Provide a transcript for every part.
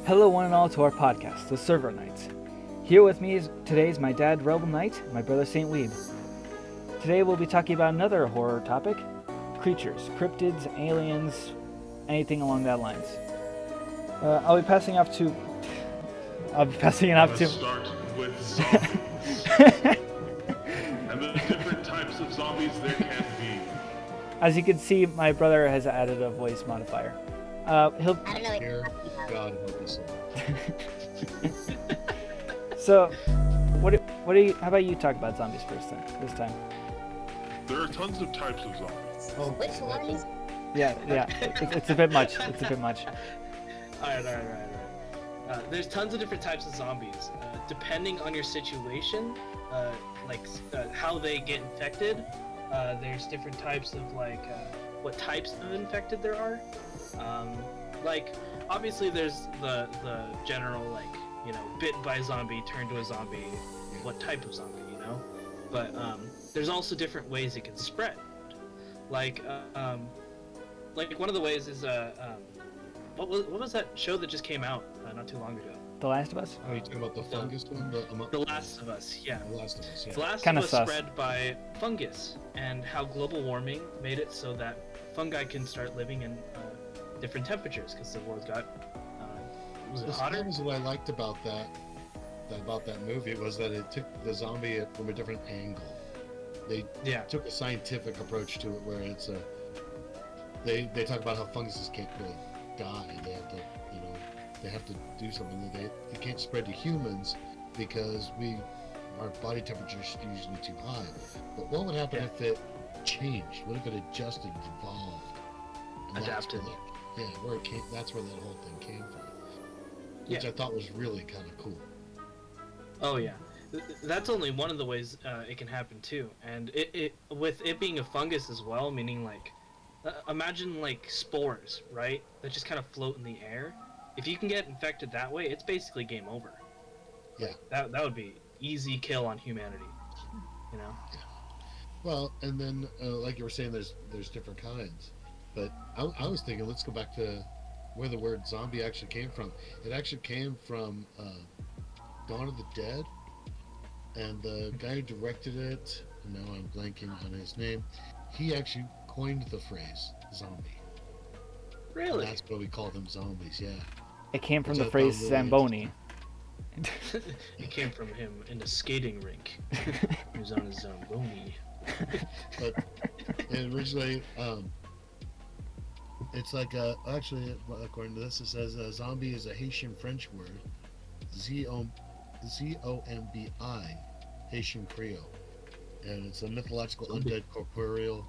Hello, one and all, to our podcast, The Server Knights. Here with me today is my dad, Rebel Knight, and my brother, Saint Weeb. Today we'll be talking about another horror topic: creatures, cryptids, aliens, anything along that lines. I'll be passing it off to. Start with zombies and the different types of zombies there can be. As you can see, my brother has added a voice modifier. He'll. I don't know. Here, God help us all. So, what do you? How about you talk about zombies first this time? There are tons of types of zombies. Oh, Which one is? Yeah. It's a bit much. It's a bit much. All right. There's tons of different types of zombies. Depending on your situation, how they get infected, there's different types of what types of infected there are. Obviously there's the general bitten by a zombie, turned to a zombie, what type of zombie, But there's also different ways it can spread. One of the ways is what was that show that just came out not too long ago? The Last of Us? Are you talking about the fungus one? The Last of Us, yeah. The Last of Us, yeah. The Last Kinda of Us sus. spread by fungus, and how global warming made it so that fungi can start living in different temperatures because the world got was it hotter? That was what I liked about that movie, was that it took the zombie from a different angle. They took a scientific approach to it, where it's they talk about how funguses can't really die. They have to do something. They can't spread to humans because our body temperature is usually too high. But what would happen if it changed? What if it adjusted, evolved, and Adapted? That's where that whole thing came from, which I thought was really kind of cool. Oh yeah, that's only one of the ways it can happen too, and it with it being a fungus as well, meaning imagine spores, right? That just kind of float in the air. If you can get infected that way, it's basically game over. Yeah. That would be easy kill on humanity, Yeah. Well, and then like you were saying, there's different kinds, but I was thinking, let's go back to where the word zombie actually came from. It actually came from Dawn of the Dead, and the guy who directed it, now I'm blanking on his name, he actually coined the phrase zombie. Really? And that's why we call them zombies, yeah. It came from Which the I thought phrase really Zamboni. It came from him in the skating rink. He was on his Zamboni. But originally, it's actually, according to this, it says zombie is a Haitian French word, zombi, Haitian Creole, and it's a mythological undead corporeal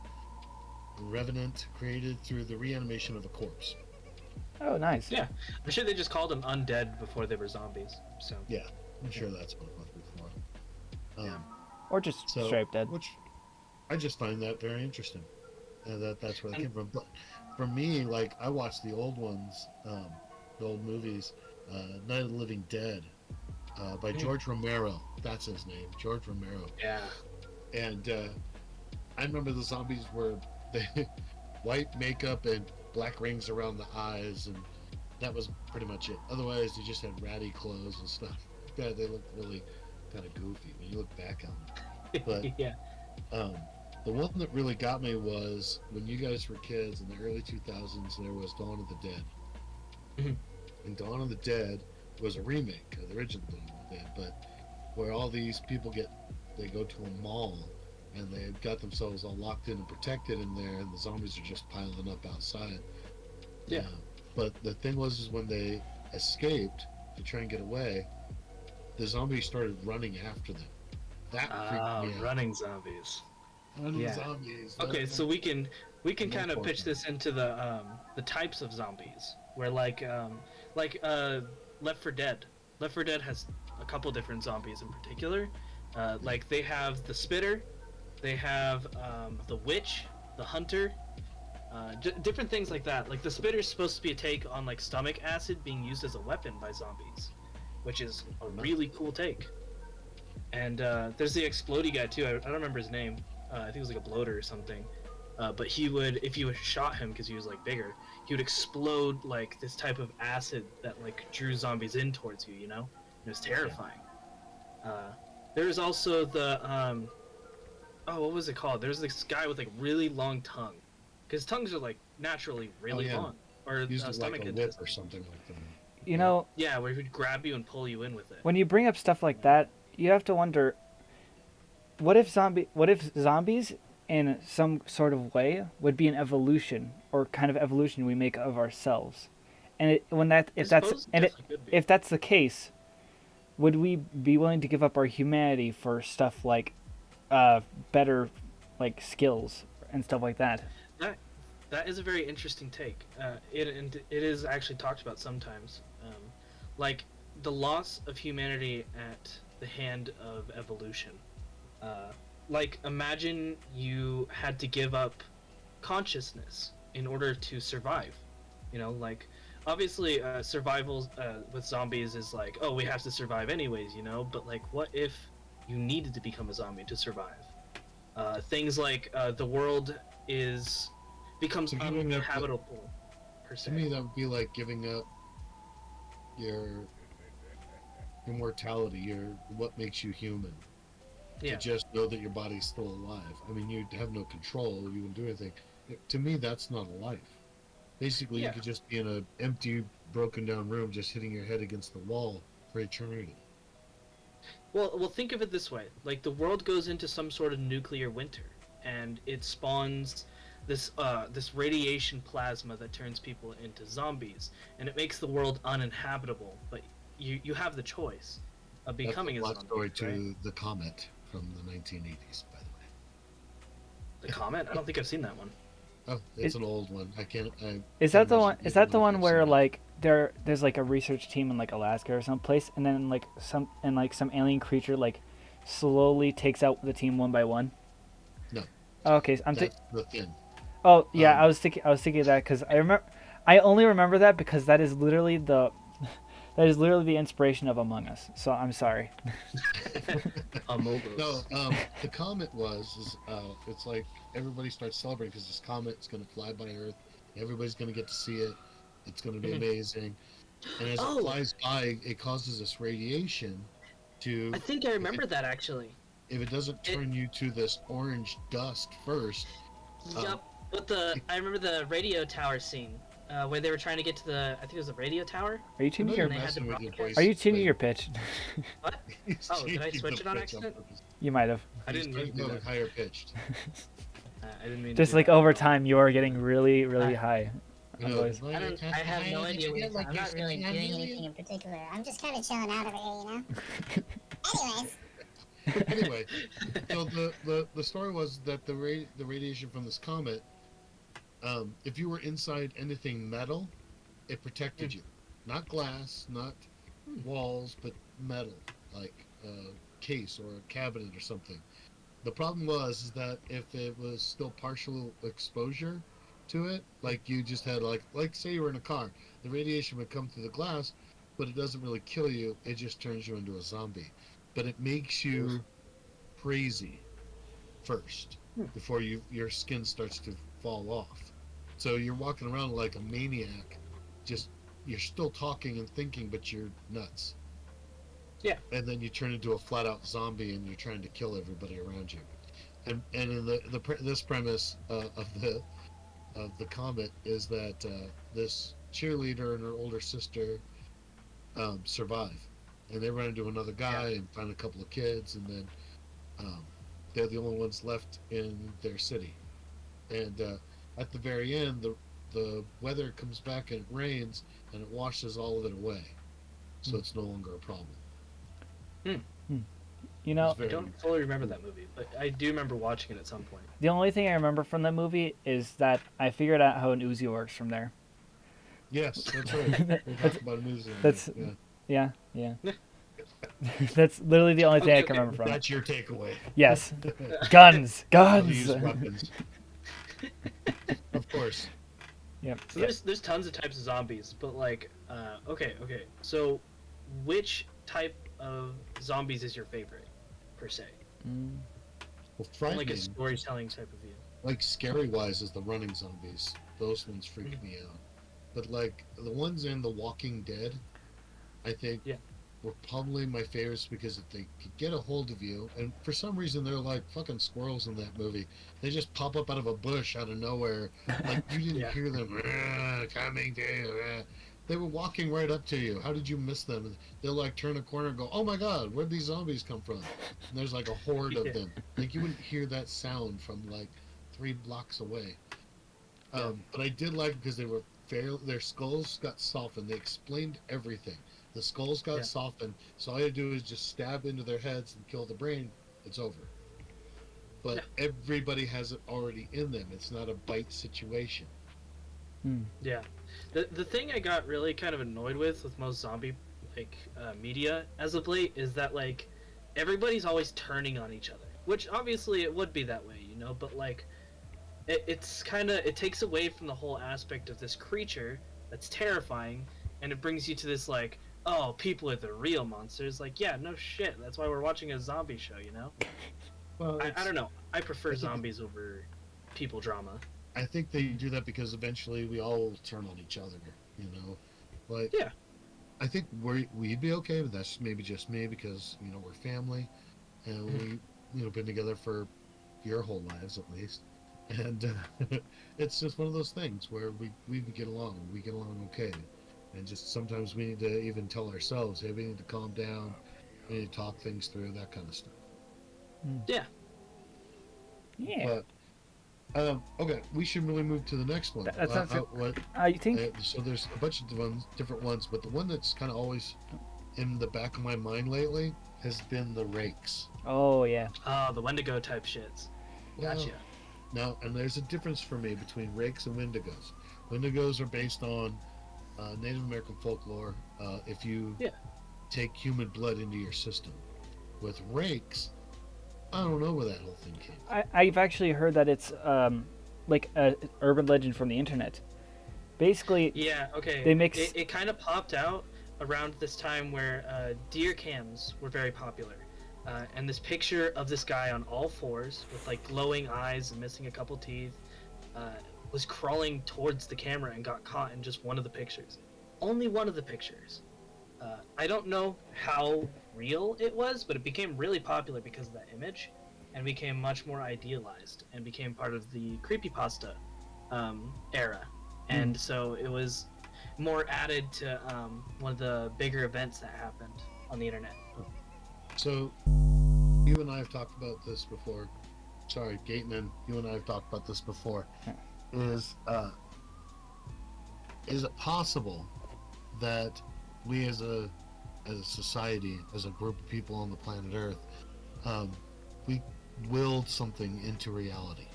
revenant created through the reanimation of a corpse. Oh, nice. Yeah, I'm sure they just called them undead before they were zombies. So Yeah, I'm sure that's what it was before. Or just straight dead. Which I just find that very interesting. That's where they came from. But for me, I watched the old ones, the old movies, Night of the Living Dead, by George Romero. That's his name, George Romero. yeah. And I remember the zombies were white makeup and black rings around the eyes, and that was pretty much it. Otherwise, they just had ratty clothes and stuff. Yeah, they looked really kind of goofy when you look back on them. But Yeah. the one that really got me was when you guys were kids in the early 2000s. There was Dawn of the Dead, Mhm. and Dawn of the Dead was a remake of the original Dawn of the Dead, but where all these people they go to a mall, and they've got themselves all locked in and protected in there, and the zombies are just piling up outside. Yeah. But the thing was, is when they escaped to try and get away, the zombies started running after them. That freaked me out. Running zombies. Running Yeah. zombies. Okay, so we can kind of pitch Unfortunate. this into the types of zombies, where Left 4 Dead. Left 4 Dead has a couple different zombies in particular. They have the spitter, they have the witch, the hunter, different things like that. The spitter is supposed to be a take on stomach acid being used as a weapon by zombies, which is a really cool take. And there's the explodey guy too. I don't remember his name. I think it was a bloater or something. but he would, if you shot him because he was like bigger, he would explode like this type of acid that like drew zombies in towards you. You know, it was terrifying. There's also the what was it called? There's this guy with like really long tongue, because tongues are like naturally really long, or used it stomach like a whip or something like that. You know, yeah, where he would grab you and pull you in with it. when you bring up stuff like that, you have to wonder, what if zombies in some sort of way would be an evolution or kind of evolution we make of ourselves, and if that's the case, would we be willing to give up our humanity for stuff like better like skills and stuff like that? That is a very interesting take. It is actually talked about sometimes, like the loss of humanity at the hand of evolution. Like imagine you had to give up consciousness in order to survive. You know, like obviously survival with zombies is like, oh, we have to survive anyways, you know. But like, what if you needed to become a zombie to survive? Things like the world becomes uninhabitable per se. To me, that would be like giving up your mortality, what makes you human. Yeah. To just know that your body's still alive. I mean, you'd have no control. You wouldn't do anything. To me, that's not a life. Basically, you could just be in an empty, broken down room, just hitting your head against the wall for eternity. Well, think of it this way: like the world goes into some sort of nuclear winter, and it spawns this radiation plasma that turns people into zombies, and it makes the world uninhabitable. But you have the choice of becoming a zombie. That's the story to the Comet from the 1980s, by the way. The Comet? I don't think I've seen that one. Oh, it's an old one. Is that the one? Is that the one where like there's like a research team in like Alaska or someplace, and then like some alien creature like slowly takes out the team one by one? No. Oh, okay, that's the Thin. Oh yeah, I was thinking of that because I only remember that because that is literally the inspiration of Among Us. So I'm sorry. No, the comet it's like everybody starts celebrating because this comet's going to fly by Earth. Everybody's going to get to see it. It's going to be amazing. And as it flies by, it causes this radiation to... I think I remember that, actually. If it doesn't turn you to this orange dust first... Yep, but I remember the radio tower scene. Where they were trying to get to I think it was the radio tower. Are you changing your pitch? What? Oh, did I switch it on accident? You might have. I didn't mean to do that. Higher pitched. I didn't mean just to like over time, you are getting really, really high. I have no idea what you're talking about. I'm not really doing anything in particular. I'm just kind of chilling out over here, you know? Anyway, so the story was that the radiation from this comet, if you were inside anything metal, it protected you. Not glass, not walls, but metal, like a case or a cabinet or something. The problem was that if it was still partial exposure to it, like you just had like say you were in a car, the radiation would come through the glass, but it doesn't really kill you, it just turns you into a zombie. But it makes you crazy first before your skin starts to fall off. So you're walking around like a maniac, you're still talking and thinking, but you're nuts. Yeah. And then you turn into a flat out zombie and you're trying to kill everybody around you. And in this premise of the comet is that this cheerleader and her older sister survive, and they run into another guy and find a couple of kids, and then they're the only ones left in their city. And at the very end, the weather comes back and it rains and it washes all of it away, so it's no longer a problem. You know, I don't fully remember that movie, but I do remember watching it at some point. The only thing I remember from that movie is that I figured out how an Uzi works from there. Yes, that's right. We talked about an Uzi. That's yeah. That's literally the only thing I can remember from it. That's your takeaway. Yes. Guns. Weapons. Of course. Yep. So there's tons of types of zombies, but like, okay. So, which type of zombies is your favorite, per se? Well, From like a storytelling type of view. like scary wise is the running zombies. Those ones freak me out. But like the ones in The Walking Dead, I think Yeah. were probably my favorites because if they could get a hold of you, and for some reason they're like fucking squirrels in that movie. They just pop up out of a bush out of nowhere, like you didn't Yeah. hear them coming to you. They were walking right up to you. How did you miss them? They'll like turn a corner and go, "Oh my god, where'd these zombies come from?" And there's like a horde of Yeah. them. Like you wouldn't hear that sound from like 3 blocks away. But I did like because they were fair. Their skulls got softened. They explained everything. The skulls got Yeah. softened, so all you do is just stab into their heads and kill the brain. It's over. But everybody has it already in them. It's not a bite situation. Yeah. The thing I got really kind of annoyed with most zombie media as of late is that like everybody's always turning on each other, which obviously it would be that way, you know, but like it's kind of, it takes away from the whole aspect of this creature that's terrifying, and it brings you to this like, oh, people are the real monsters. Like, yeah, no shit, that's why we're watching a zombie show, you know. Well, I don't know, I prefer zombies over people drama. I think they do that because eventually we all turn on each other, you know. Like, Yeah. I think we'd be okay, but that's maybe just me because you know we're family, and we been together for your whole lives at least, and it's just one of those things where we get along, and we get along okay, and just sometimes we need to even tell ourselves, hey, we need to calm down, we need to talk things through, that kind of stuff. Yeah. Yeah. But okay, we should really move to the next one. That sounds good. What, You think? so there's a bunch of different ones, but the one that's kind of always in the back of my mind lately has been the Rakes. Oh yeah. The Wendigo type shits. Gotcha. Now, and there's a difference for me between Rakes and Wendigos. Wendigos are based on Native American folklore. If you take human blood into your system, with Rakes, I don't know where that whole thing came from. I've actually heard that it's like a urban legend from the internet. Basically, Yeah, okay. They mix- It kind of popped out around this time where deer cams were very popular. And this picture of this guy on all fours with like glowing eyes and missing a couple teeth was crawling towards the camera and got caught in just one of the pictures. Only one of the pictures. I don't know how real it was, but it became really popular because of that image and became much more idealized and became part of the creepypasta era. And so it was more added to one of the bigger events that happened on the internet. So, you and I have talked about this before. Sorry, Gateman, you and I have talked about this before. Is it possible that we as a society, as a group of people on the planet Earth, we willed something into reality?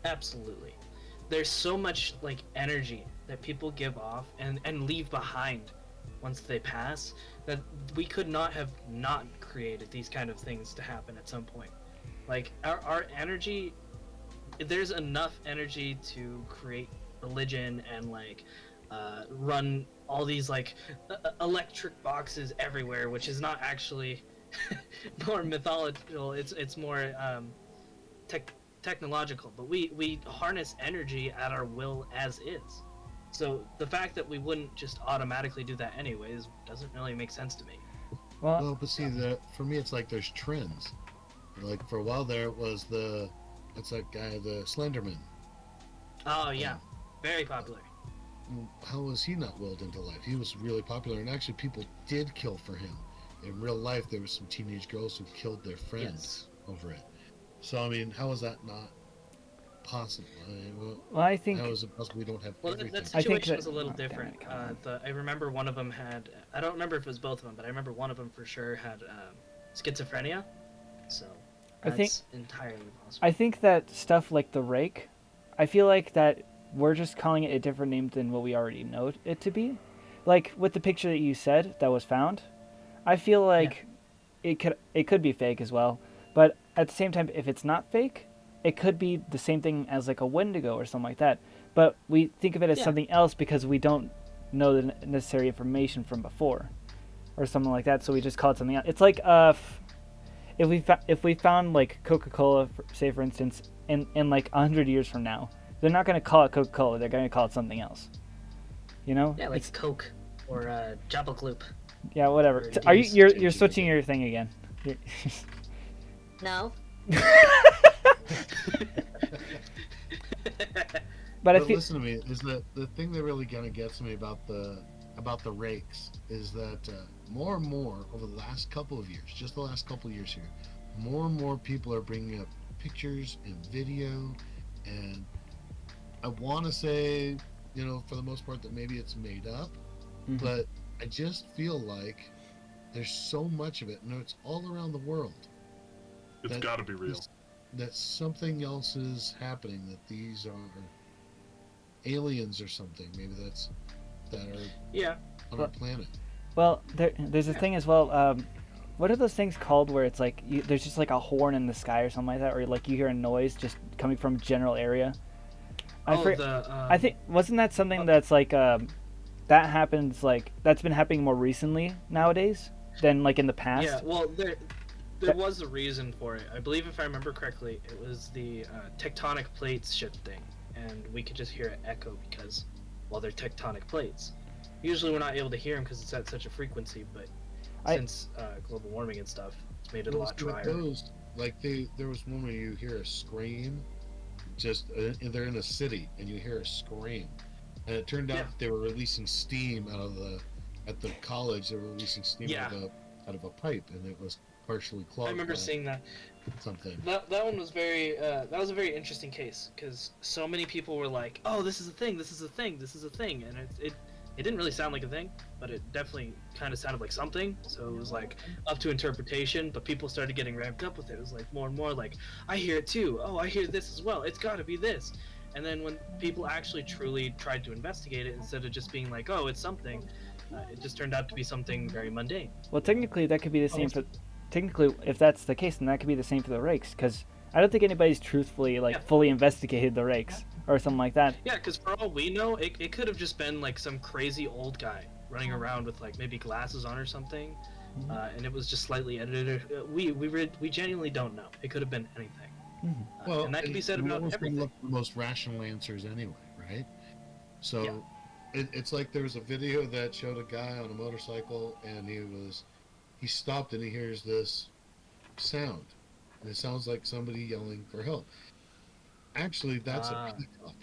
Absolutely. There's so much like energy that people give off and leave behind once they pass that we could not have not created these kind of things to happen at some point. Like our energy, there's enough energy to create religion and like run all these like electric boxes everywhere, which is not actually more mythological. It's more technological, but we harness energy at our will as is. So the fact that we wouldn't just automatically do that anyways doesn't really make sense to me. well, But see, for me, it's like there's trends. Like for a while there, it was it's that guy, the Slenderman. Oh yeah, very popular. How was he not willed into life? He was really popular, and actually people did kill for him. In real life, there were some teenage girls who killed their friends over it. So, I mean, how is that not possible? I mean, well, I think how is it possible we don't have Well, everything? that I think situation that- was a little oh, damn different. it, come on. I remember one of them had, I don't remember if it was both of them, but I remember one of them for sure had schizophrenia. So I think- that's entirely possible. I think that stuff like the rake, I feel like that we're just calling it a different name than what we already know it to be. Like with the picture that you said that was found, I feel like it could be fake as well. But at the same time, if it's not fake, it could be the same thing as like a Wendigo or something like that. But we think of it as something else because we don't know the necessary information from before, or something like that. So we just call it something else. It's like if we found like Coca-Cola, say for instance, in like 100 years from now, they're not going to call it Coca-Cola. They're going to call it something else. You know? Yeah, like Coke or Jabba Gloop. Yeah, whatever. Or Are you D's. you're switching your thing again? No. But I But feel listen to me. Is the thing that really kind of gets me about the Rakes is that more and more over the last couple of years, just the last couple of years here, more and more people are bringing up pictures and video, and I want to say, for the most part, that maybe it's made up, but I just feel like there's so much of it, and it's all around the world. It's got to be real. That something else is happening. That these are aliens or something. Maybe that are on our planet. Well, there's a thing as well. What are those things called where it's like there's just like a horn in the sky or something like that, or like you hear a noise just coming from a general area? I think wasn't that something that's like that happens, like that's been happening more recently nowadays than like in the past? Yeah, well, there was a reason for it. I believe, if I remember correctly, it was the tectonic plates shifting, and we could just hear it echo because, well, they're tectonic plates. Usually we're not able to hear them because it's at such a frequency, but since global warming and stuff, it's made it a lot drier. There was one where you hear a scream, they're in a city, and you hear a scream. And it turned out they were releasing steam at the college, they were releasing steam out of a pipe, and it was partially clogged. I remember seeing that. Something. That one was that was a very interesting case, because so many people were like, oh, this is a thing, this is a thing, this is a thing, and it didn't really sound like a thing, but it definitely kind of sounded like something, so it was like up to interpretation, but people started getting ramped up with it. It was like more and more like, I hear it too, oh, I hear this as well, it's gotta be this. And then when people actually truly tried to investigate it, instead of just being like, oh, it's something, it just turned out to be something very mundane. Well, technically that could be the same for... Technically, if that's the case, then that could be the same for the Rakes, because I don't think anybody's truthfully, fully investigated the Rakes, or something like that. Yeah, because for all we know, it could have just been, like, some crazy old guy running around with, like, maybe glasses on or something, and it was just slightly edited. We genuinely don't know. It could have been anything. Well, and that can be said about everything. Look for the most rational answers anyway, right? So, it's like there was a video that showed a guy on a motorcycle, and he stopped and he hears this sound, and it sounds like somebody yelling for help. Actually, that's a peacock.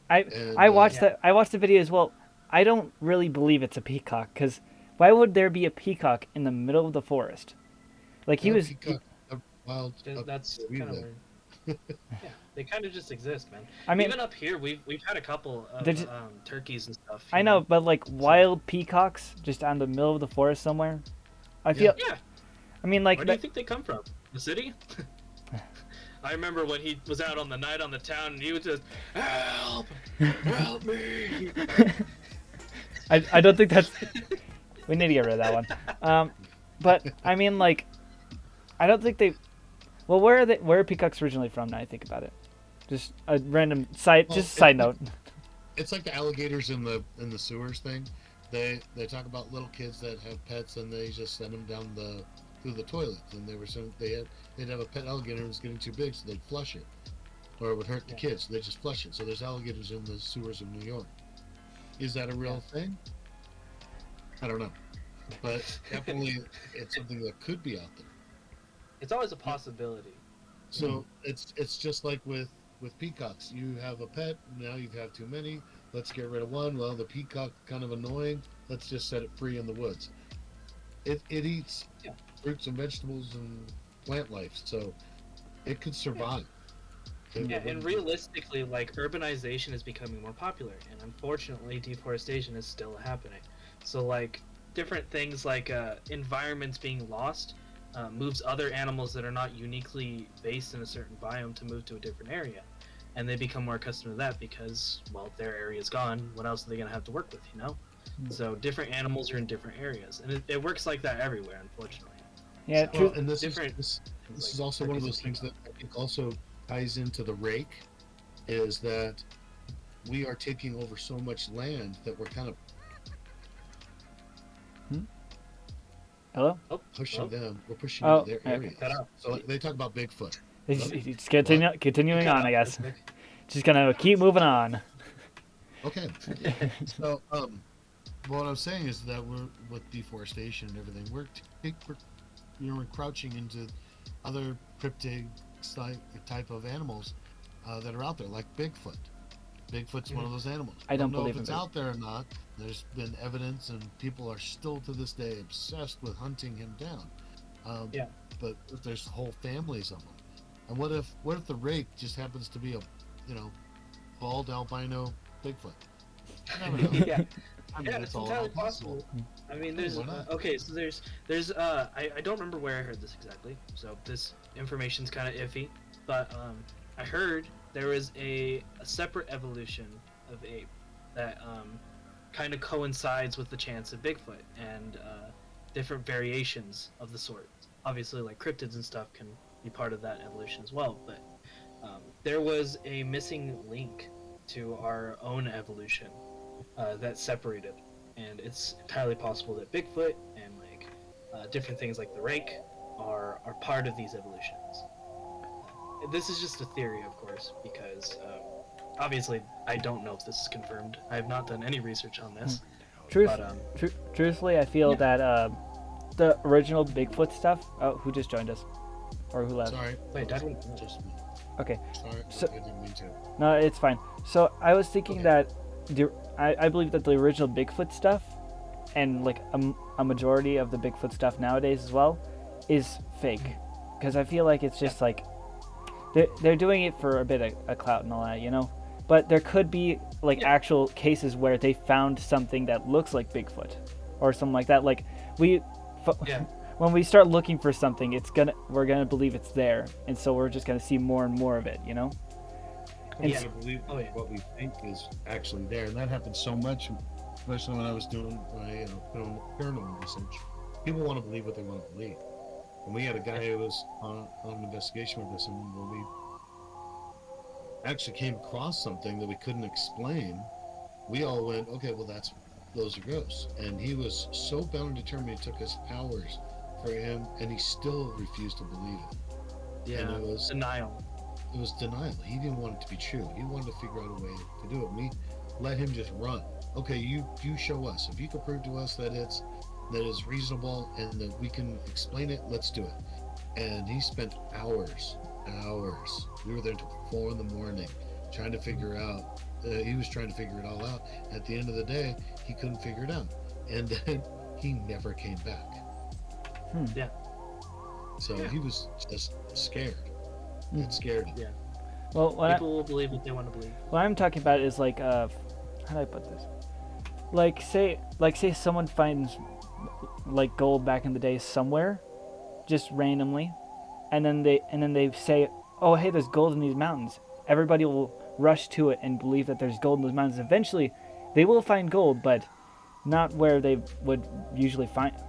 I watched that. I watched the video as well. I don't really believe it's a peacock, because why would there be a peacock in the middle of the forest? Like Wild. That's kind of weird. Yeah, they kind of just exist, man. I mean, even up here, we've had a couple of turkeys and stuff. I know, but like wild peacocks just out in the middle of the forest somewhere. I feel. Yeah. I mean, like. Where do you think they come from? The city? I remember when he was out on the night on the town, and he was just, help me. I don't think that's. We need to get rid of that one. But I mean, like, I don't think they. Well, where are peacocks originally from? Now I think about it. Just a random side note. It's like the alligators in the sewers thing. They talk about little kids that have pets, and they just send them down through the toilet, and they'd have a pet alligator and it was getting too big, so they'd flush it, or it would hurt the kids, so they just flush it. So there's alligators in the sewers of New York. Is that a real thing? I don't know, but definitely it's something that could be out there. It's always a possibility. So it's just like with peacocks. You have a pet, now you have too many. Let's get rid of one. Well, the peacock kind of annoying. Let's just set it free in the woods. It eats fruits and vegetables and plant life, so it could survive. Yeah, and realistically, like, urbanization is becoming more popular, and unfortunately, deforestation is still happening. So, like, different things like environments being lost moves other animals that are not uniquely based in a certain biome to move to a different area. And they become more accustomed to that because, well, their area is gone. What else are they going to have to work with, you know? So different animals are in different areas. And it works like that everywhere, unfortunately. Yeah, so, true. And this is also one of those things that I think also ties into the rake, is that we are taking over so much land that we're kind of Hello? pushing them. We're pushing Oh, into their areas. So they talk about Bigfoot. Just continuing on, I guess. Just gonna keep moving on. Okay. So, what I'm saying is that we're with deforestation and everything. We're encroaching into other cryptid type of animals that are out there, like Bigfoot. Bigfoot's one of those animals. I don't know believe if it's in out there or not. There's been evidence, and people are still to this day obsessed with hunting him down. But there's whole families of them. And what if the rake just happens to be a, bald albino Bigfoot? I never know. Yeah. I mean, It's entirely possible. I mean, there's okay, so there's I don't remember where I heard this exactly, so this information's kind of iffy, but I heard there was a separate evolution of ape that kind of coincides with the chance of Bigfoot and different variations of the sort. Obviously, like cryptids and stuff can be part of that evolution as well, but there was a missing link to our own evolution that separated, and it's entirely possible that Bigfoot and like different things like the rake are part of these evolutions. This is just a theory, of course, because obviously I don't know if this is confirmed. I have not done any research on this. Truthfully, I feel that the original Bigfoot stuff. Oh, who just joined us, or who left? Sorry. Wait, just me. Okay. Sorry, So, I didn't mean to. no, it's fine. So I was thinking that I believe that the original Bigfoot stuff, and like a majority of the Bigfoot stuff nowadays as well, is fake, because I feel like it's just like they're doing it for a bit of clout and all that, But there could be like actual cases where they found something that looks like Bigfoot, or something like that. Like when we start looking for something, we're gonna believe it's there, and so we're just gonna see more and more of it, And We believe what we think is actually there, and that happens so much, especially when I was doing my paranormal research. People want to believe what they want to believe, and we had a guy who was on an investigation with us, and when we actually came across something that we couldn't explain, we all went, okay, well those are ghosts, and he was so bound and determined. It took us hours for him, and he still refused to believe it. Yeah, and it was denial. It was denial. He didn't want it to be true. He wanted to figure out a way to do it. We let him just run. Okay, you show us. If you can prove to us that it's reasonable and that we can explain it, let's do it. And he spent hours. We were there until 4 a.m. trying to figure out. He was trying to figure it all out. At the end of the day, he couldn't figure it out, and then he never came back. Yeah. So he was just scared. It scared him. Yeah. Well, people will believe what they want to believe. What I'm talking about is like, how do I put this? Like say someone finds like gold back in the day somewhere, just randomly, and then they say, oh hey, there's gold in these mountains. Everybody will rush to it and believe that there's gold in those mountains. Eventually, they will find gold, but not where they would usually find it,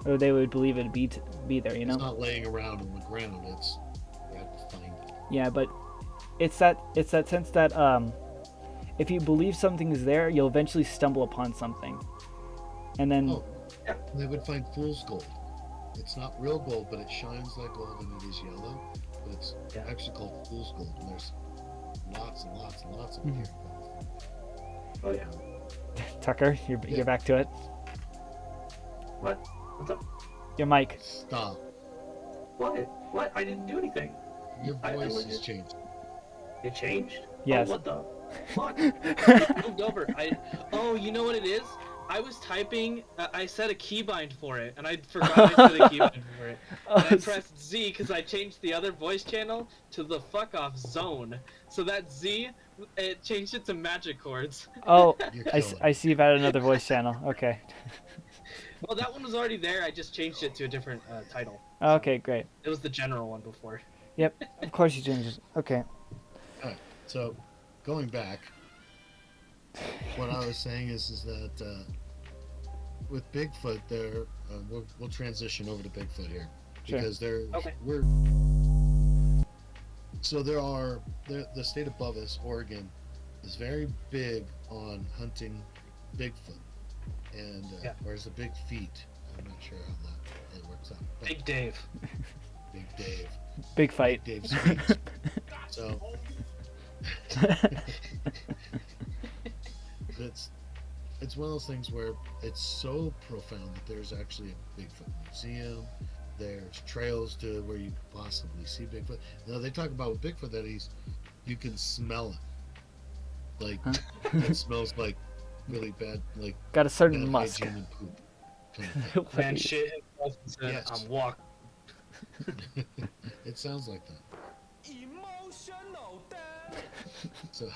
or they would believe it be there, It's not laying around on the ground. It's you have to find it. Yeah, but it's that sense that if you believe something is there, you'll eventually stumble upon something, and then they would find fool's gold. It's not real gold, but it shines like gold and it is yellow. But it's actually called fool's gold, and there's lots and lots and lots of it here. Oh yeah. Tucker, you're back to it. What? What's up? Your mic. Stop. What? I didn't do anything. Your voice has changed. It changed? Yes. Oh, what the fuck? I moved over. Oh, you know what it is? I was typing, I set a keybind for it, and I forgot I set a keybind for it. And I pressed Z because I changed the other voice channel to the fuck off zone. So that Z, it changed it to magic chords. Oh, I see you've added another voice channel. Okay. Well, that one was already there. I just changed it to a different title. Okay, great. It was the general one before. Yep, of course you changed it. Okay. All right. So, going back, what I was saying is that with Bigfoot, we'll transition over to Bigfoot here because the state above us, Oregon, is very big on hunting Bigfoot, and or is a big feat. I'm not sure how that works out. But Big Dave. Big Dave. Big fight. Big Dave speaks. So it's one of those things where it's so profound that there's actually a Bigfoot museum. There's trails to where you possibly see Bigfoot. Now they talk about with Bigfoot that you can smell it. Like it smells like really bad, like Got a certain bad musk. hygiene and poop. Kind of thing. Man shit himself and said, Yes. I'm walking. It sounds like that. So,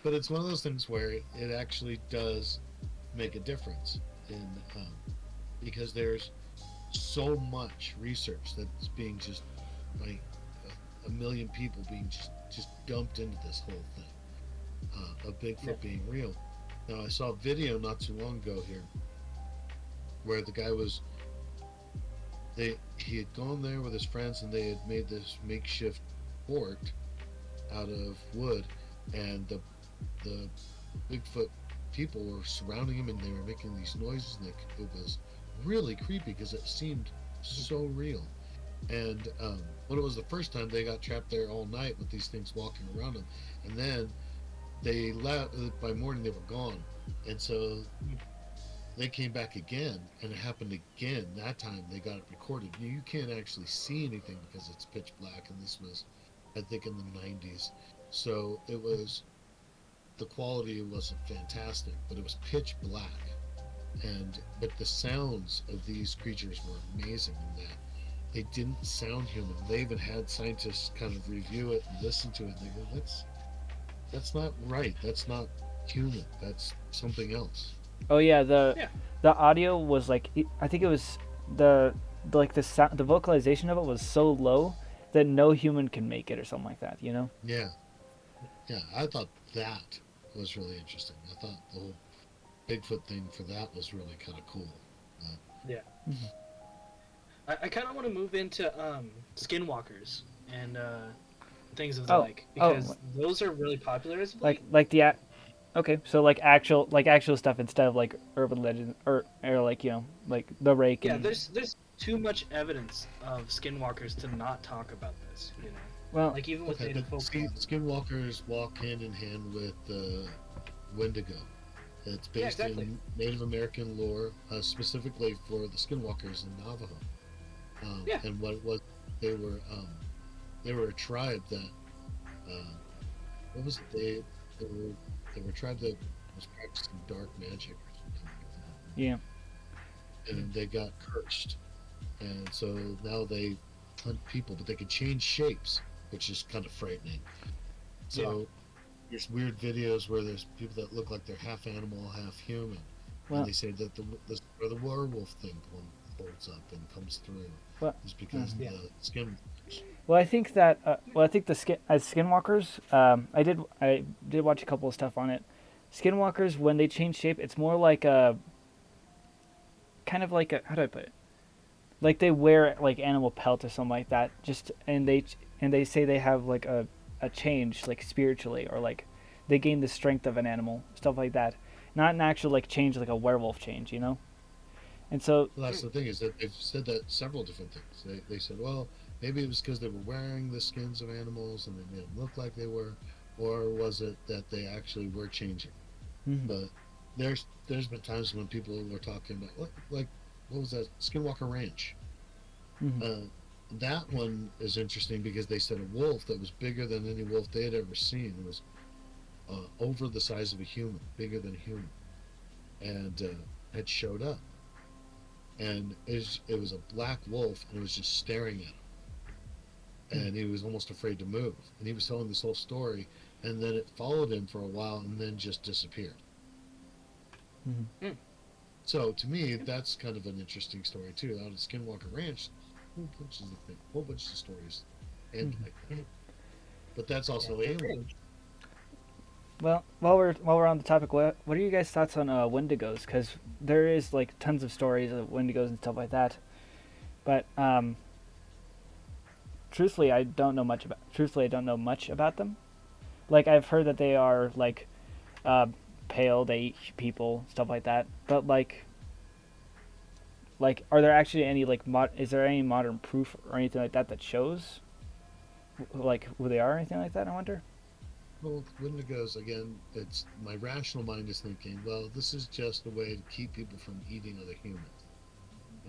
but it's one of those things where it actually does make a difference in because there's so much research that's being just like a million people being just dumped into this whole thing of Bigfoot being real. Now I saw a video not too long ago here where the guy he had gone there with his friends and they had made this makeshift fort out of wood, and the Bigfoot people were surrounding him and they were making these noises, and it was really creepy because it seemed so real. And when it was the first time, they got trapped there all night with these things walking around them, and then they left. By morning they were gone, and so they came back again, and it happened again. That time they got it recorded. You can't actually see anything because it's pitch black, and this was, I think, in the 90s. So it was, the quality wasn't fantastic, but it was pitch black. But the sounds of these creatures were amazing in that they didn't sound human. They even had scientists kind of review it and listen to it, and they go, that's not right. That's not human. That's something else. Oh yeah, the audio was like, I think it was the sound, the vocalization of it was so low that no human can make it or something like that, you know? Yeah, I thought that was really interesting. I thought the whole Bigfoot thing for that was really kind of cool. I kind of want to move into skinwalkers and things of the like, because those are really popular as of late. Okay, so like actual stuff instead of like urban legend or like, you know, like the rake. Yeah, there's too much evidence of skinwalkers to not talk about this, you know. Well, like even with native folk. Skinwalkers walk hand in hand with Wendigo. It's based in Native American lore, specifically for the Skinwalkers in Navajo. And what it was, they were a tribe that what was it? They were a tribe that was practicing dark magic or something like that. Yeah. And they got cursed, and so now they hunt people, but they can change shapes, which is kind of frightening. So there's weird videos where there's people that look like they're half animal, half human, and they say that where the werewolf thing holds up and comes through is because the skin. Well, I think that skinwalkers, I did watch a couple of stuff on it. Skinwalkers, when they change shape, it's more like a kind of like a, how do I put it? Like they wear like animal pelt or something like that. And they say they have like a change like spiritually, or like they gain the strength of an animal, stuff like that. Not an actual like change like a werewolf change, you know. And so that's the thing, is that they've said that several different things. They said, well, maybe it was because they were wearing the skins of animals and they didn't look like they were, or was it that they actually were changing? Mm-hmm. But there's been times when people were talking about like what was that, Skinwalker Ranch? Mm-hmm. That one is interesting because they said a wolf that was bigger than any wolf they had ever seen. It was over the size of a human, bigger than a human, and had showed up. And it was a black wolf, and it was just staring at him. And he was almost afraid to move. And he was telling this whole story, and then it followed him for a while, and then just disappeared. Mm-hmm. So to me, that's kind of an interesting story too. Out at Skinwalker Ranch, a whole bunch of stories end like that. But that's also alien. Well, while we're on the topic, what are you guys' thoughts on Wendigos? Because there is like tons of stories of Wendigos and stuff like that, but truthfully, I don't know much about them. Like I've heard that they are like pale, they eat people, stuff like that. But like, Like, are there actually any like is there any modern proof or anything like that that shows like who they are or anything like that? I wonder. Well, Wendigos, again, it's my rational mind is thinking, well, this is just a way to keep people from eating other humans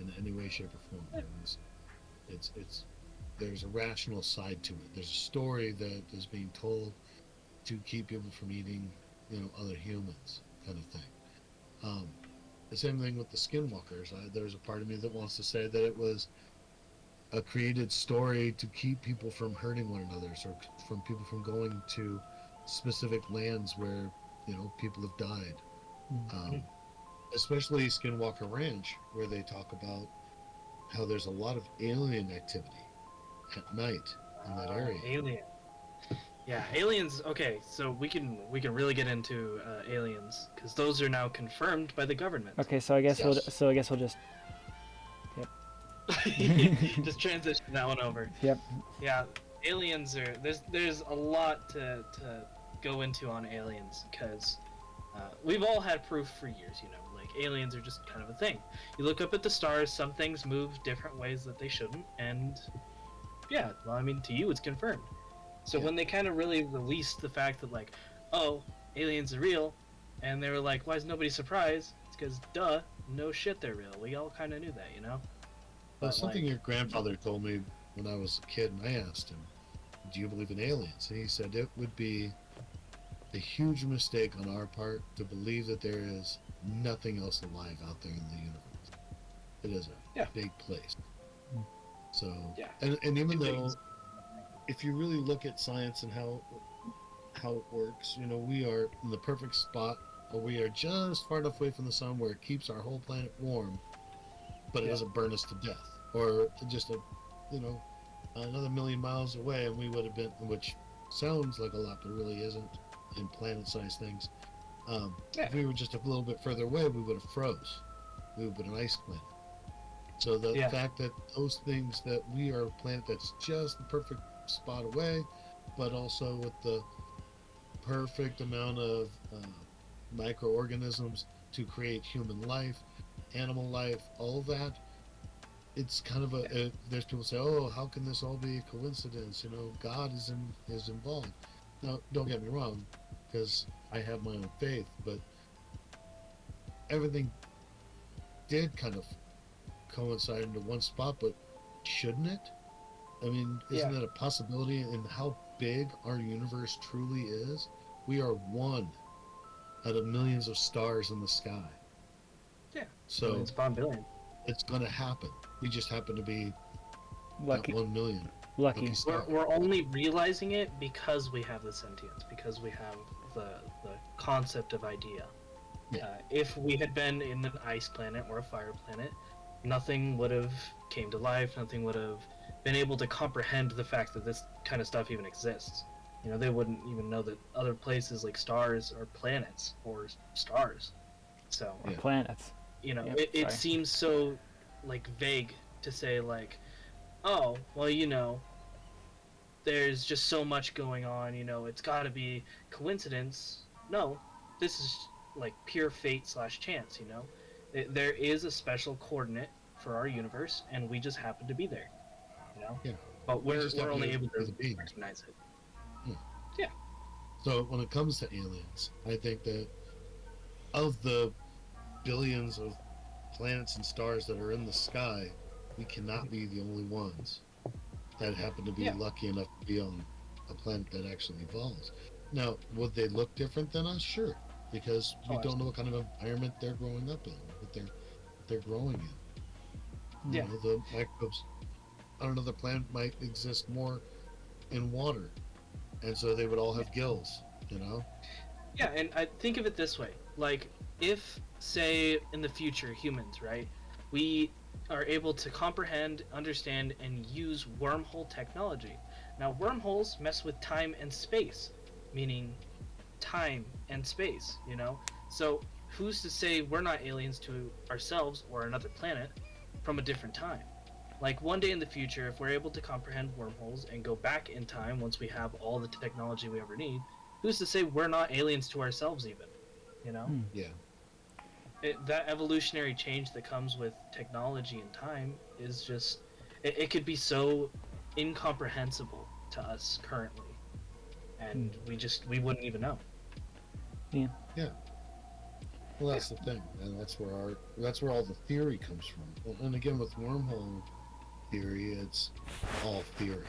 in any way, shape, or form. And it's there's a rational side to it. There's a story that is being told to keep people from eating, other humans, kind of thing. The same thing with the skinwalkers. There's a part of me that wants to say that it was a created story to keep people from hurting one another, or from people from going to specific lands where people have died. Especially Skinwalker Ranch, where they talk about how there's a lot of alien activity at night in that area. Aliens. Okay, so we can really get into aliens because those are now confirmed by the government. Okay, so I guess we'll just. Yep. Just transition that one over. Yep. Yeah, aliens are there's a lot to go into on aliens because we've all had proof for years. Like aliens are just kind of a thing. You look up at the stars, some things move different ways that they shouldn't, and yeah, well, I mean, to you it's confirmed. So when they kind of really released the fact that like, oh, aliens are real, and they were like, why is nobody surprised? It's because duh, no shit, they're real. We all kind of knew that, Well, something your grandfather told me when I was a kid, and I asked him, do you believe in aliens? And he said it would be a huge mistake on our part to believe that there is nothing else alive out there in the universe. It is a big place. So, and even though, if you really look at science and how it works, we are in the perfect spot, or we are just far enough away from the sun where it keeps our whole planet warm, but it doesn't burn us to death, or just another million miles away, and we would have been, which sounds like a lot, but really isn't in planet-sized things. If we were just a little bit further away, we would have froze. We would have been an ice planet. So the fact that those things, that we are a planet that's just the perfect spot away, but also with the perfect amount of microorganisms to create human life, animal life, all of that, it's kind of there's people say, oh, how can this all be a coincidence? God is involved. Now, don't get me wrong, because I have my own faith, but everything did kind of coincide into one spot, but shouldn't it? I mean, isn't that a possibility in how big our universe truly is? We are one out of millions of stars in the sky. Yeah. So it's upon billion. It's going to happen. We just happen to be lucky. 1 million. Lucky. We're only realizing it because we have the sentience, because we have the concept of idea. Yeah. If we had been in an ice planet or a fire planet, nothing would have came to life. Nothing would have been able to comprehend the fact that this kind of stuff even exists. They wouldn't even know that other places like stars are planets or stars. So planets. It seems so like vague to say like, oh, well, there's just so much going on, it's got to be coincidence. No, this is like pure fate / chance, There is a special coordinate for our universe, and we just happen to be there, Yeah. But we're only able to recognize it. Yeah. So when it comes to aliens, I think that of the billions of planets and stars that are in the sky, we cannot be the only ones that happen to be lucky enough to be on a planet that actually evolves. Now, would they look different than us? Sure, because we don't know what kind of environment they're growing up in, what they're growing in. The microbes on another planet might exist more in water, and so they would all have gills. Yeah, and I think of it this way: like, if, say, in the future, humans, right, we are able to comprehend, understand, and use wormhole technology. Now, wormholes mess with time and space, meaning time and space, So, who's to say we're not aliens to ourselves or another planet from a different time? Like, one day in the future, if we're able to comprehend wormholes and go back in time once we have all the technology we ever need, who's to say we're not aliens to ourselves even, Yeah. that evolutionary change that comes with technology and time is just it could be so incomprehensible to us currently, and we wouldn't even know. Yeah. Yeah. Well, that's the thing, and that's where all the theory comes from. And again, with wormhole theory, it's all theory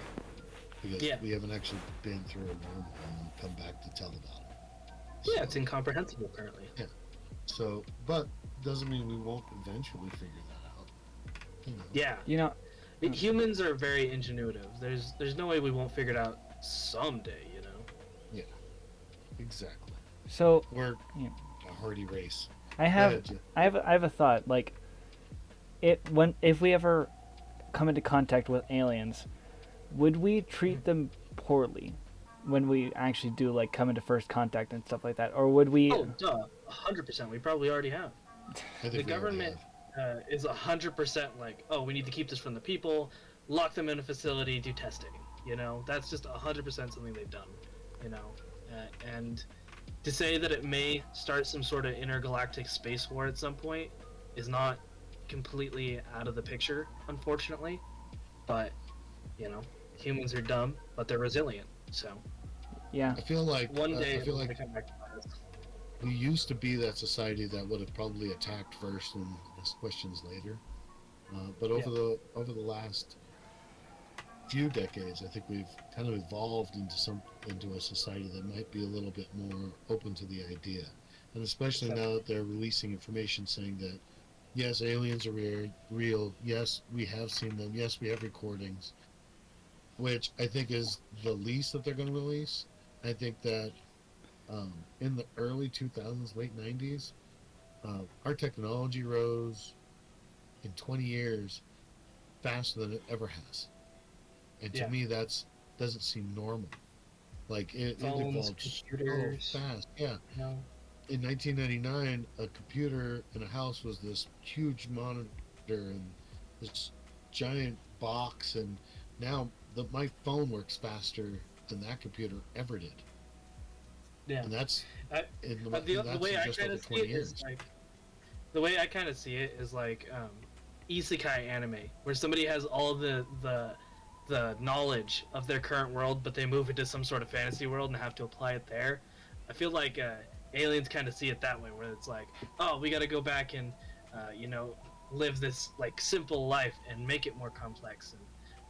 because we haven't actually been through a wormhole and come back to tell about it. Yeah, it's incomprehensible currently. Yeah. So, but doesn't mean we won't eventually figure that out. Yeah. Humans are very ingenuitive. There's no way we won't figure it out someday. Yeah. Exactly. So we're a hardy race. I have a thought. Like, if we ever come into contact with aliens, would we treat them poorly when we actually do like come into first contact and stuff like that, or would we? Oh, duh, 100%. We probably already have. The government is 100% like, oh, we need to keep this from the people, lock them in a facility, do testing. That's just 100% something they've done. And to say that it may start some sort of intergalactic space war at some point is not completely out of the picture, unfortunately. But humans are dumb, but they're resilient. So yeah, I feel like one day I feel like come back to us. We used to be that society that would have probably attacked first and asked questions later. But over the last few decades, I think we've kind of evolved into a society that might be a little bit more open to the idea, and especially now that they're releasing information saying that yes, aliens are real. Yes, we have seen them. Yes, we have recordings, which I think is the least that they're going to release. I think that in the early 2000s, late 90s, our technology rose in 20 years faster than it ever has. And to me, doesn't seem normal. Like it evolved so fast. Yeah. No. In 1999, a computer in a house was this huge monitor and this giant box, and now my phone works faster than that computer ever did. Yeah. And that's the way I kind of see it is like the way I kind of see it is like isekai anime, where somebody has all the knowledge of their current world, but they move into some sort of fantasy world and have to apply it there. I feel like aliens kind of see it that way, where it's like, oh, we got to go back and live this like simple life and make it more complex, and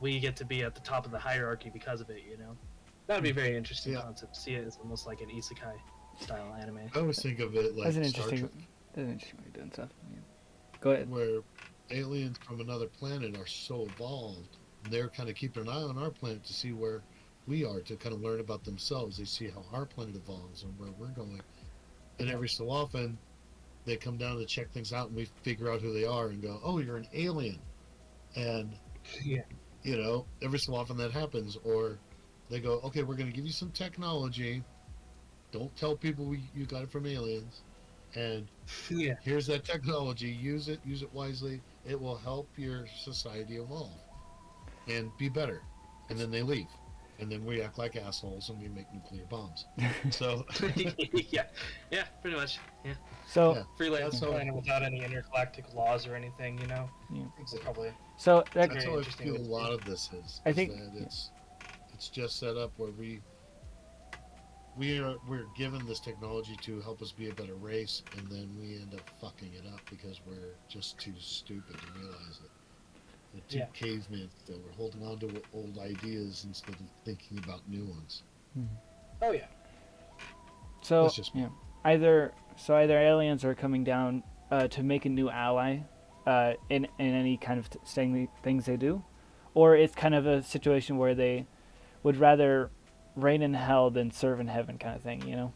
we get to be at the top of the hierarchy because of it. That would be a very interesting concept to see it as almost like an isekai style anime. I always think of it like that's an Star Trek. interesting way of doing stuff. Yeah. Go ahead. Where aliens from another planet are so evolved, they're kind of keeping an eye on our planet to see where we are, to kind of learn about themselves. They see how our planet evolves and where we're going. And every so often, they come down to check things out, and we figure out who they are and go, "Oh, you're an alien." And every so often that happens. Or they go, "Okay, we're going to give you some technology. Don't tell people you got it from aliens. And here's that technology. Use it wisely. It will help your society evolve and be better." And then they leave. And then we act like assholes and we make nuclear bombs. So yeah, pretty much. Yeah. So freelance planet without any intergalactic laws or anything, Yeah. Exactly. Probably. So that's how I feel a lot of this is. I think that it's just set up where we're given this technology to help us be a better race, and then we end up fucking it up because we're just too stupid to realize it. The two cavemen that were holding on to old ideas instead of thinking about new ones. Oh yeah. So either aliens are coming down to make a new ally in any kind of things they do, or it's kind of a situation where they would rather reign in hell than serve in heaven, kind of thing,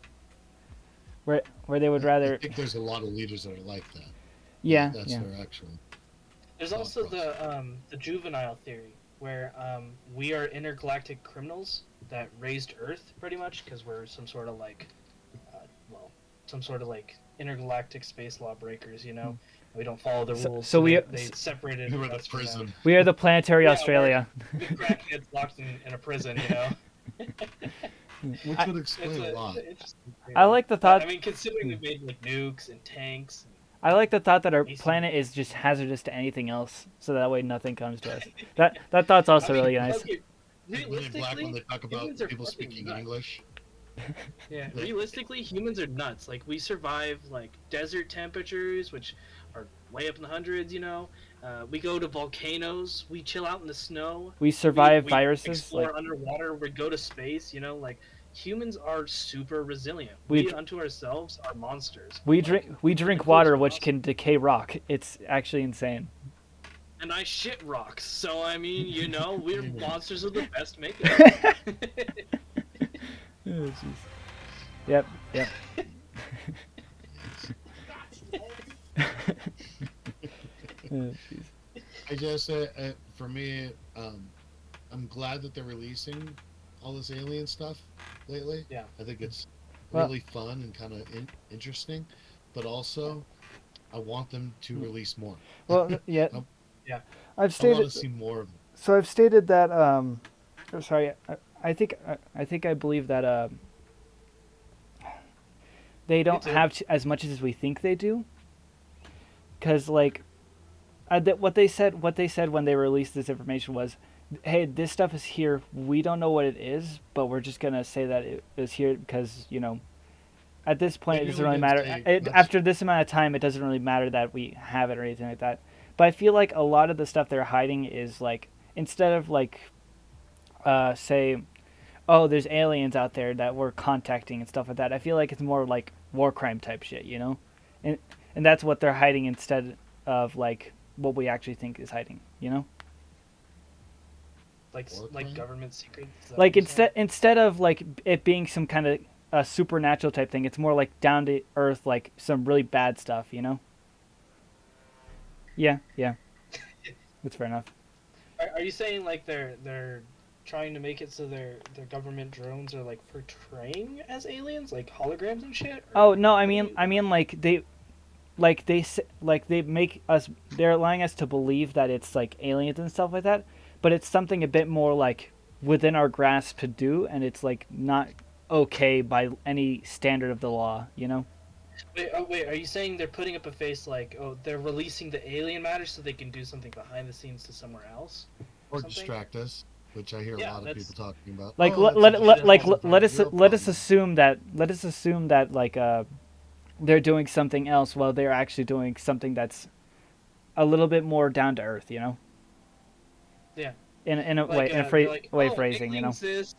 where they would rather. I think there's a lot of leaders that are like that. Yeah, that's their actual. There's also the juvenile theory, where we are intergalactic criminals that raised Earth, pretty much, because we're some sort of like, intergalactic space law breakers, We don't follow the rules. So they separated. We were the prison. We are the planetary Australia. The crackheads locked in a prison, Which would explain a lot. I like the thought. I mean, considering we made like nukes and tanks. I like the thought that our Mason. planet is just hazardous to anything else, so that way nothing comes to us. That thought's also really nice. Okay, When in Black, when they talk about humans are people fucking speaking nuts. English. Yeah, realistically, humans are nuts. Like, we survive like desert temperatures, which are way up in the hundreds. We go to volcanoes. We chill out in the snow. We survive we viruses. Explore Like underwater. We go to space. Like humans are super resilient. We We dr- unto ourselves are monsters. we Like, drink includes water, which monsters. can decay rock. It's actually insane. And I shit rocks. So I mean, we're monsters of the best makeup. Oh, jeez. Yep. Oh, jeez. I just, for me, I'm glad that they're releasing all this alien stuff lately. Yeah. I think it's Well- really fun and kind of interesting, but also I want them to release more. Well, yeah. Yeah. I've I want stated. to see more of them. So I've stated that. Sorry. I think I believe that. They don't too. have as much as we think they do. Because like, what they said when they released this information was, "Hey, this stuff is here. We don't know what it is, but we're just gonna say that it is here because at this point They it doesn't really really didn't matter. say much. After this amount of time, it doesn't really matter that we have it or anything like that. But I feel like a lot of the stuff they're hiding is like instead of like, say, oh, there's aliens out there that we're contacting and stuff like that. I feel like it's more like war crime type shit, and that's what they're hiding instead of like what we actually think is hiding, Like War like crime? government secrets. Is that Like what you're saying? instead of like it being some kind of supernatural type thing, it's more like down to earth, like some really bad stuff, Yeah, that's fair enough. Are you saying like they're trying to make it so their government drones are like portraying as aliens, like holograms and shit? Oh no, I mean like they make us, they're allowing us to believe that it's like aliens and stuff like that, but it's something a bit more like within our grasp to do, and it's like not okay by any standard of the law, Wait, are you saying they're putting up a face like, oh, they're releasing the alien matter so they can do something behind the scenes to somewhere else? Or something? distract us, which I hear a Yeah, lot of that's- people talking about. Like Oh, let that's let a like problem. let us Real let us problem. assume that like they're doing something else while they're actually doing something that's a little bit more down to earth, Yeah. in a Like, way, in a they're like, way oh, of phrasing, aliens this,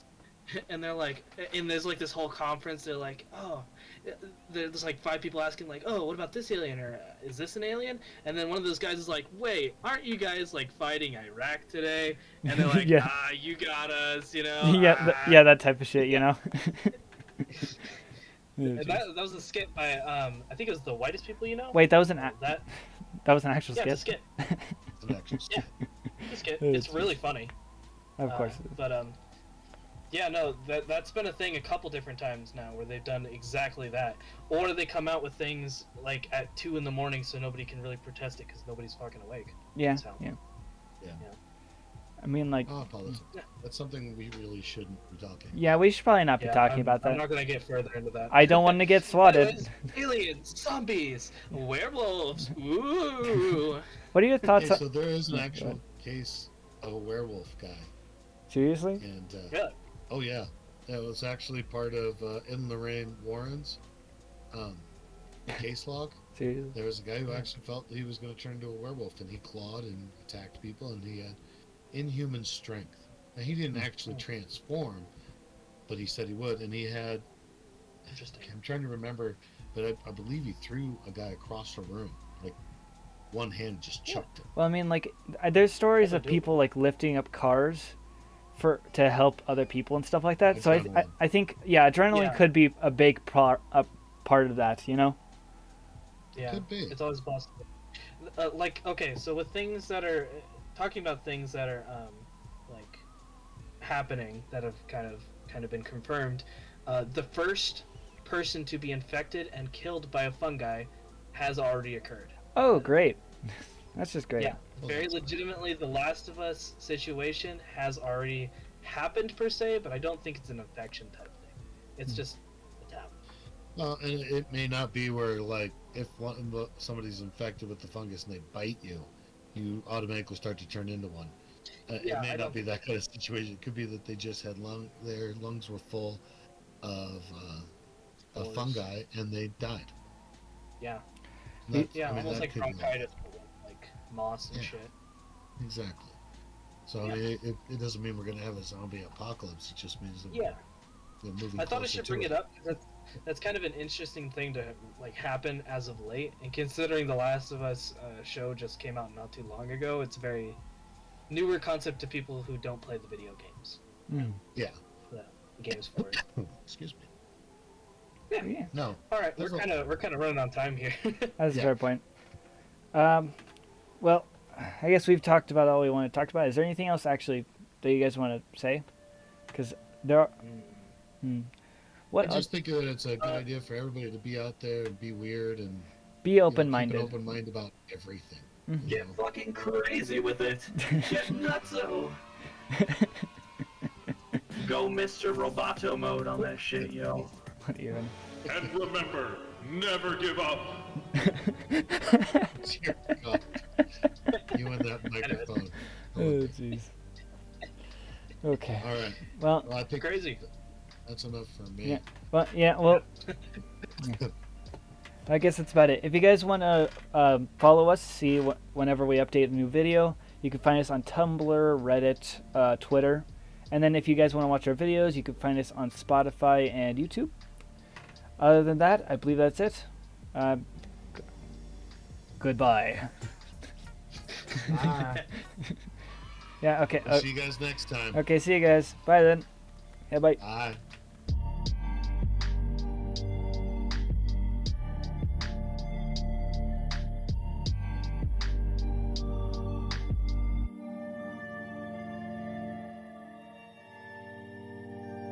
and they're like, and there's like this whole conference. They're like, oh, there's like 5 people asking like, oh, what about this alien, or is this an alien? And then one of those guys is like, wait, aren't you guys like fighting Iraq today? And they're like, Yeah. you got us, yeah, that type of shit, And that was a skit by I think it was the whitest people you know. Wait, that was an That actual yeah, skit. it's a skit. It's an actual Yeah. It's a skit. Oh, It's really funny. Of course. But yeah, no, that's been a thing a couple different times now where they've done exactly that, or they come out with things like at 2 a.m. so nobody can really protest it because nobody's fucking awake. Yeah, So, yeah. Yeah. I mean, like, Oh, politics. That's something we really shouldn't be talking. yeah, we should probably not be yeah, talking about I'm that. not gonna get further into that. I don't want to get swatted. Anyways, aliens, zombies, werewolves. Ooh. What are your thoughts? Okay, so there is an actual case of a werewolf guy, Seriously? and Really? oh yeah, that was actually part of In Lorraine Warren's case log. Seriously? There was a guy who actually felt that he was going to turn into a werewolf, and he clawed and attacked people, and he had inhuman strength. Now he didn't actually transform, but he said he would, and he had. Interesting. I'm trying to remember, but I believe he threw a guy across the room, like one hand just chucked him. Well, I mean, like, there's stories Yeah, of they do. people like lifting up cars to help other people and stuff like that. So Adrenaline. I think adrenaline Yeah. could be a big part of that. Yeah, Could be. it's always possible. Like, okay, so with things that are talking about things that are like happening that have kind of been confirmed, the first person to be infected and killed by a fungi has already occurred. Oh, great. That's just great. Yeah, very legitimately, the Last of Us situation has already happened per se, but I don't think it's an infection type thing. It's just it's happened. Well, and it may not be where like if somebody's infected with the fungus and they bite you, you automatically start to turn into one. It may not be that kind of situation. It could be that they just had their lungs were full of fungi and they died. Yeah. Almost like bronchitis, like moss and shit. Exactly. So I mean, it doesn't mean we're going to have a zombie apocalypse. It just means that we're moving. I thought I should bring it up because that's kind of an interesting thing to like happen as of late, and considering the Last of Us show just came out not too long ago, it's a very newer concept to people who don't play the video games. Yeah. The games for it. Excuse me. Yeah. No. All right, we're kind of running on time here. That's a fair point. Well, I guess we've talked about all we want to talk about. Is there anything else actually that you guys want to say? Because there are. I just think that it's a good idea for everybody to be out there and be weird and be open-minded. Keep an open mind about everything. Get fucking crazy with it. Get nutso. Go Mr. Roboto mode on that shit, yo. Even. And remember, never give up. You and that microphone. Oh, jeez. Okay. All right. Well, I think crazy. That's enough for me. Well, I guess that's about it. If you guys want to follow us, see whenever we update a new video, you can find us on Tumblr, Reddit, Twitter. And then if you guys want to watch our videos, you can find us on Spotify and YouTube. Other than that, I believe that's it. Goodbye. Yeah, okay. See you guys next time. Okay, see you guys. Bye then. Yeah, bye. Bye.